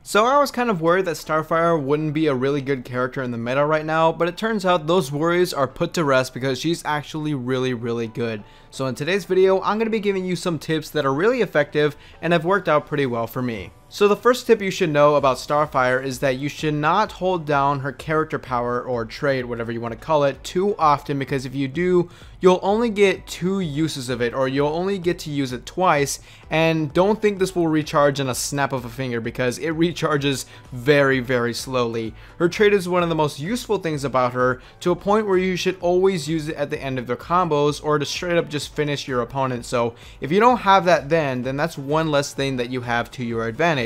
So I was kind of worried that Starfire wouldn't be a really good character in the meta right now, but it turns out those worries are put to rest because she's actually really good. So in today's video, I'm going to be giving you some tips that are really effective and have worked out pretty well for me. So the first tip you should know about Starfire is that you should not hold down her character power or trait, whatever you want to call it, too often, because if you do, you'll only get 2 uses of it, or you'll only get to use it twice, and don't think this will recharge in a snap of a finger because it recharges very slowly. Her trait is one of the most useful things about her, to a point where you should always use it at the end of their combos or to straight up just finish your opponent. So if you don't have that then that's one less thing that you have to your advantage.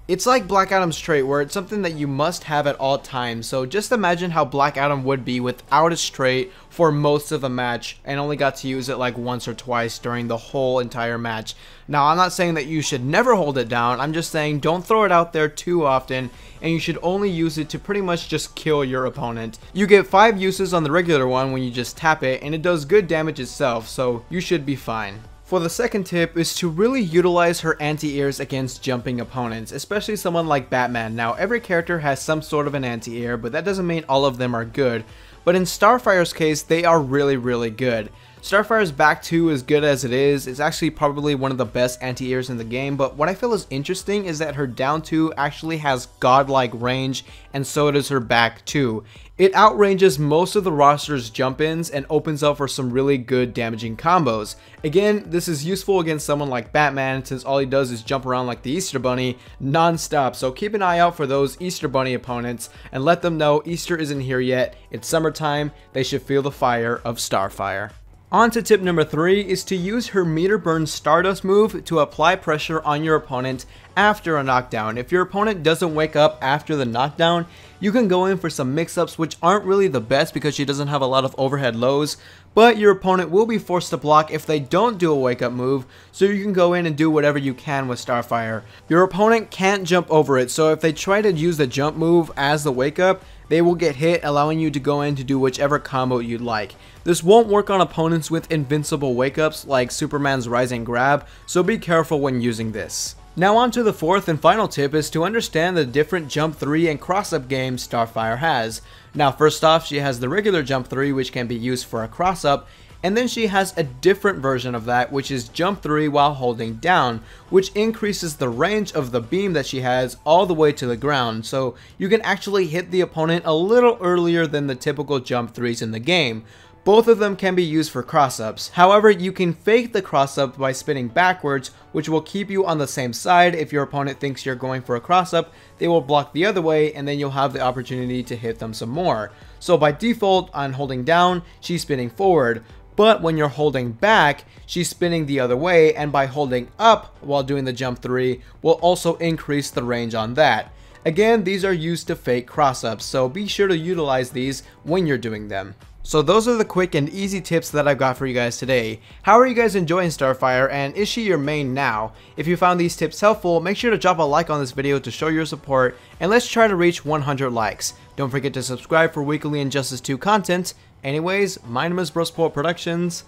It's like Black Adam's trait, where it's something that you must have at all times. So just imagine how Black Adam would be without his trait for most of the match and only got to use it like once or twice during the whole entire match. Now, I'm not saying that you should never hold it down, I'm just saying don't throw it out there too often, and you should only use it to pretty much just kill your opponent. You get 5 uses on the regular one when you just tap it, and it does good damage itself, so you should be fine. For the second tip is to really utilize her anti-airs against jumping opponents, especially someone like Batman. Now, every character has some sort of an anti-air, but that doesn't mean all of them are good. But in Starfire's case, they are really good. Starfire's back 2, as good as it is actually probably one of the best anti-airs in the game, but what I feel is interesting is that her down 2 actually has godlike range, and so does her back 2. It outranges most of the roster's jump-ins and opens up for some really good damaging combos. Again, this is useful against someone like Batman, since all he does is jump around like the Easter Bunny non-stop, so keep an eye out for those Easter Bunny opponents and let them know Easter isn't here yet, it's summertime, they should feel the fire of Starfire. On to tip number 3 is to use her meter burn Stardust move to apply pressure on your opponent after a knockdown. If your opponent doesn't wake up after the knockdown, you can go in for some mix-ups which aren't really the best because she doesn't have a lot of overhead lows, but your opponent will be forced to block if they don't do a wake-up move, so you can go in and do whatever you can with Starfire. Your opponent can't jump over it, so if they try to use the jump move as the wake-up, they will get hit, allowing you to go in to do whichever combo you'd like. This won't work on opponents with invincible wake-ups like Superman's Rising Grab, so be careful when using this. Now on to the fourth and final tip is to understand the different jump 3 and cross-up games Starfire has. Now first off, she has the regular jump 3, which can be used for a cross-up, and then she has a different version of that, which is jump 3 while holding down, which increases the range of the beam that she has all the way to the ground, so you can actually hit the opponent a little earlier than the typical jump 3s in the game. Both of them can be used for cross-ups. However, you can fake the cross-up by spinning backwards, which will keep you on the same side. If your opponent thinks you're going for a cross-up, they will block the other way, and then you'll have the opportunity to hit them some more. So by default, on holding down, she's spinning forward. But when you're holding back, she's spinning the other way, and by holding up while doing the jump 3 will also increase the range on that. Again, these are used to fake cross-ups, so be sure to utilize these when you're doing them. So those are the quick and easy tips that I've got for you guys today. How are you guys enjoying Starfire, and is she your main now? If you found these tips helpful, make sure to drop a like on this video to show your support, and let's try to reach 100 likes. Don't forget to subscribe for weekly Injustice 2 content. Anyways, my name is Brosport Productions,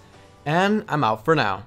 and I'm out for now.